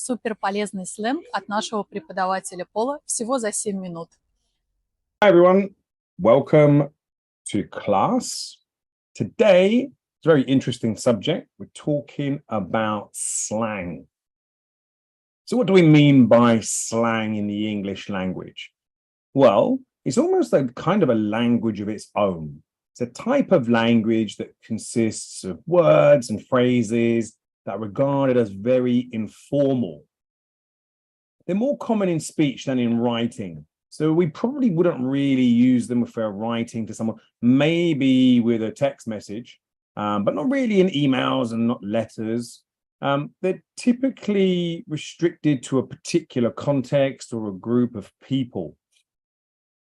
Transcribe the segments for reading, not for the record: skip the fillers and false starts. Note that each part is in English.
суперполезный сленг от нашего преподавателя Пола всего за 7 минут. Hi everyone, welcome to class. Today, it's a very interesting subject. We're talking about slang. So what do we mean by slang in the English language? Well, it's almost like kind of a language of its own. It's a type of language that consists of words and phrases that are regarded as very informal. They're more common in speech than in writing. So we probably wouldn't really use them if we're writing to someone, maybe with a text message, but not really in emails and not letters. They're typically restricted to a particular context or a group of people.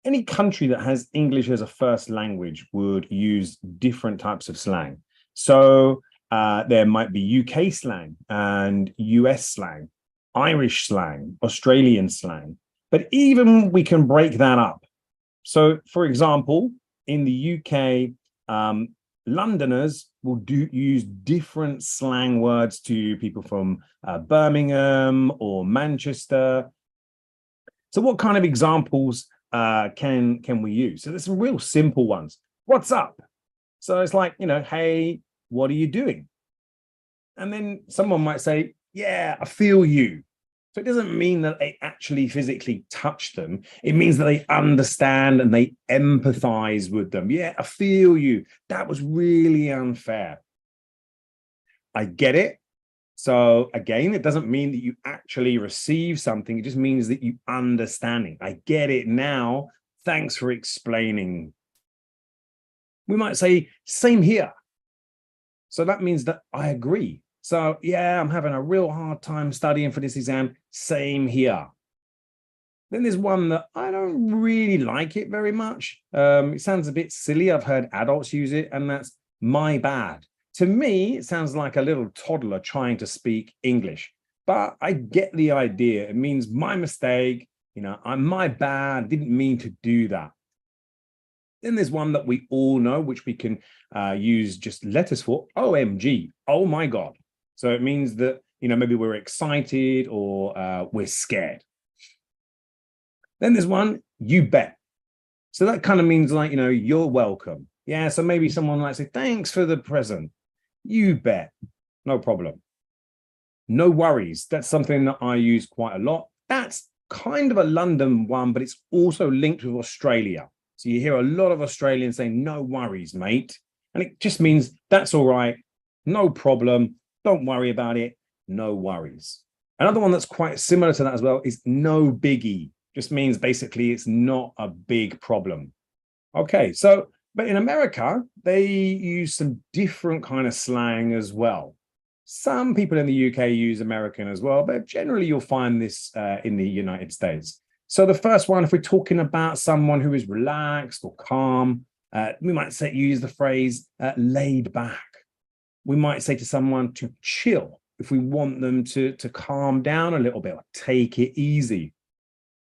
Any country that has English as a first language would use different types of slang. So there might be UK slang and US slang, Irish slang, Australian slang, but even we can break that up. So, for example, in the UK, Londoners will use different slang words to people from Birmingham or Manchester. So what kind of examples can we use? So there's some real simple ones. What's up? So it's like, hey, what are you doing? And then someone might say, yeah, I feel you. So it doesn't mean that they actually physically touch them. It means that they understand and they empathize with them. Yeah, I feel you. That was really unfair. I get it. So again, it doesn't mean that you actually receive something. It just means that you understand it. I get it now. Thanks for explaining. We might say, same here. So that means that I agree. So yeah, I'm having a real hard time studying for this exam. Same here. Then there's one that I don't really like it very much. It sounds a bit silly. I've heard adults use it, and that's my bad. To me, it sounds like a little toddler trying to speak English, but I get the idea. It means my mistake, I'm my bad, didn't mean to do that. Then there's one that we all know, which we can use just letters for, OMG, oh my God. So it means that, maybe we're excited or we're scared. Then there's one, you bet. So that kind of means like, you're welcome. Yeah, so maybe someone might say, thanks for the present. You bet. No problem. No worries. That's something that I use quite a lot. That's kind of a London one, but it's also linked with Australia. So you hear a lot of Australians saying, no worries, mate. And it just means that's all right. No problem. Don't worry about it. No worries. Another one that's quite similar to that as well is no biggie. Just means basically it's not a big problem. Okay, so but in America, they use some different kind of slang as well. Some people in the UK use American as well, but generally you'll find this in the United States. So the first one, if we're talking about someone who is relaxed or calm, we might use the phrase laid back. We might say to someone to chill if we want them to calm down a little bit, or take it easy.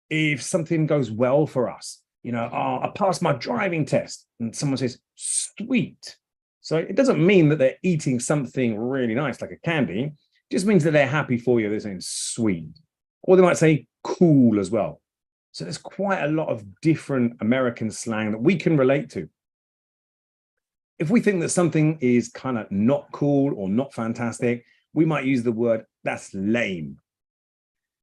If something goes well for us, I passed my driving test, and someone says, sweet. So it doesn't mean that they're eating something really nice, like a candy. It just means that they're happy for you. They're saying sweet. Or they might say cool as well. So there's quite a lot of different American slang that we can relate to. If we think that something is kind of not cool or not fantastic, we might use the word, that's lame.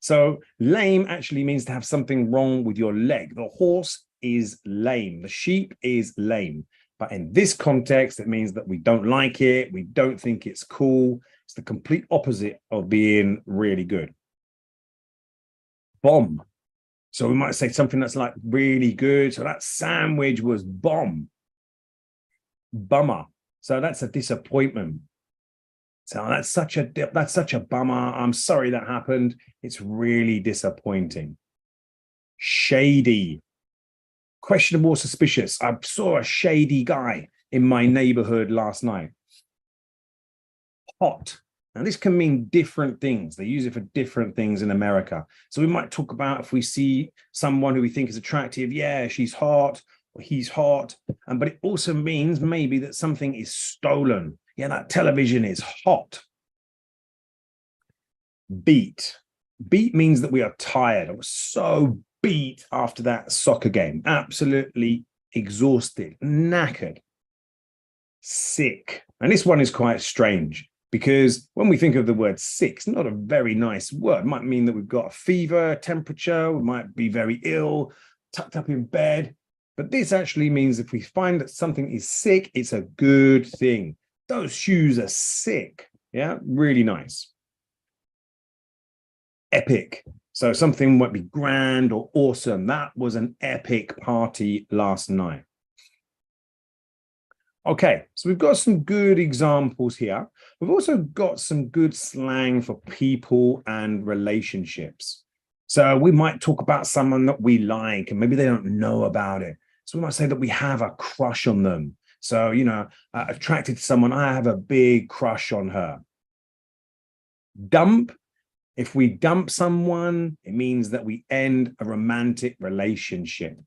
So lame actually means to have something wrong with your leg. The horse is lame. The sheep is lame. But in this context, it means that we don't like it. We don't think it's cool. It's the complete opposite of being really good. Bomb. So we might say something that's like really good. So that sandwich was bomb. Bummer. So that's a disappointment. So that's such a bummer. I'm sorry that happened. It's really disappointing. Shady. Questionable, suspicious. I saw a shady guy in my neighborhood last night. Hot. Now this can mean different things. They use it for different things in America. So we might talk about if we see someone who we think is attractive, yeah, she's hot or he's hot. But it also means maybe that something is stolen. Yeah, that television is hot. Beat. Beat means that we are tired. I was so beat after that soccer game. Absolutely exhausted, knackered, sick. And this one is quite strange because when we think of the word sick, it's not a very nice word. It might mean that we've got a fever, temperature, we might be very ill, tucked up in bed. But this actually means if we find that something is sick, it's a good thing. Those shoes are sick. Yeah, really nice. Epic. So something might be grand or awesome. That was an epic party last night. Okay, so we've got some good examples here. We've also got some good slang for people and relationships. So we might talk about someone that we like and maybe they don't know about it. So we might say that we have a crush on them. So, attracted to someone, I have a big crush on her. Dump. If we dump someone, it means that we end a romantic relationship.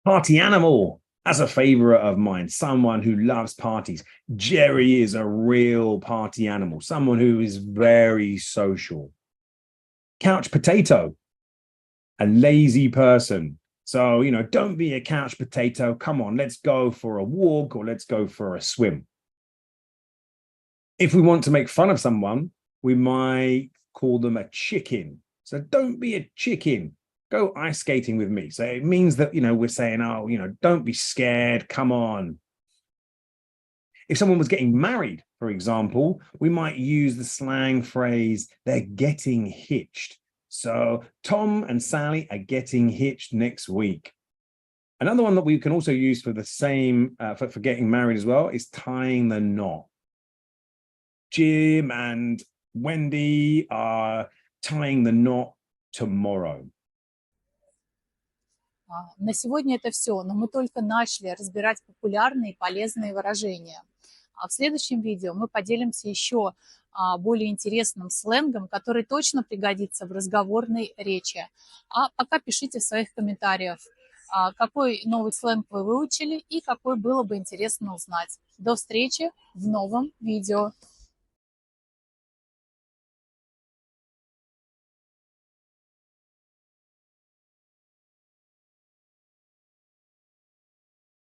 Party animal. That's a favorite of mine, someone who loves parties. Jerry is a real party animal, someone who is very social. Couch potato, a lazy person. So, don't be a couch potato. Come on, let's go for a walk or let's go for a swim. If we want to make fun of someone, we might call them a chicken. So don't be a chicken. Go ice skating with me. So it means that, we're saying, oh, don't be scared. Come on. If someone was getting married, for example, we might use the slang phrase, they're getting hitched. So Tom and Sally are getting hitched next week. Another one that we can also use for the same, for getting married as well, is tying the knot. Jim and Wendy are tying the knot tomorrow. На сегодня это все, но мы только начали разбирать популярные и полезные выражения. А в следующем видео мы поделимся еще более интересным сленгом, который точно пригодится в разговорной речи. А пока пишите в своих комментариях, какой новый сленг вы выучили и какой было бы интересно узнать. До встречи в новом видео.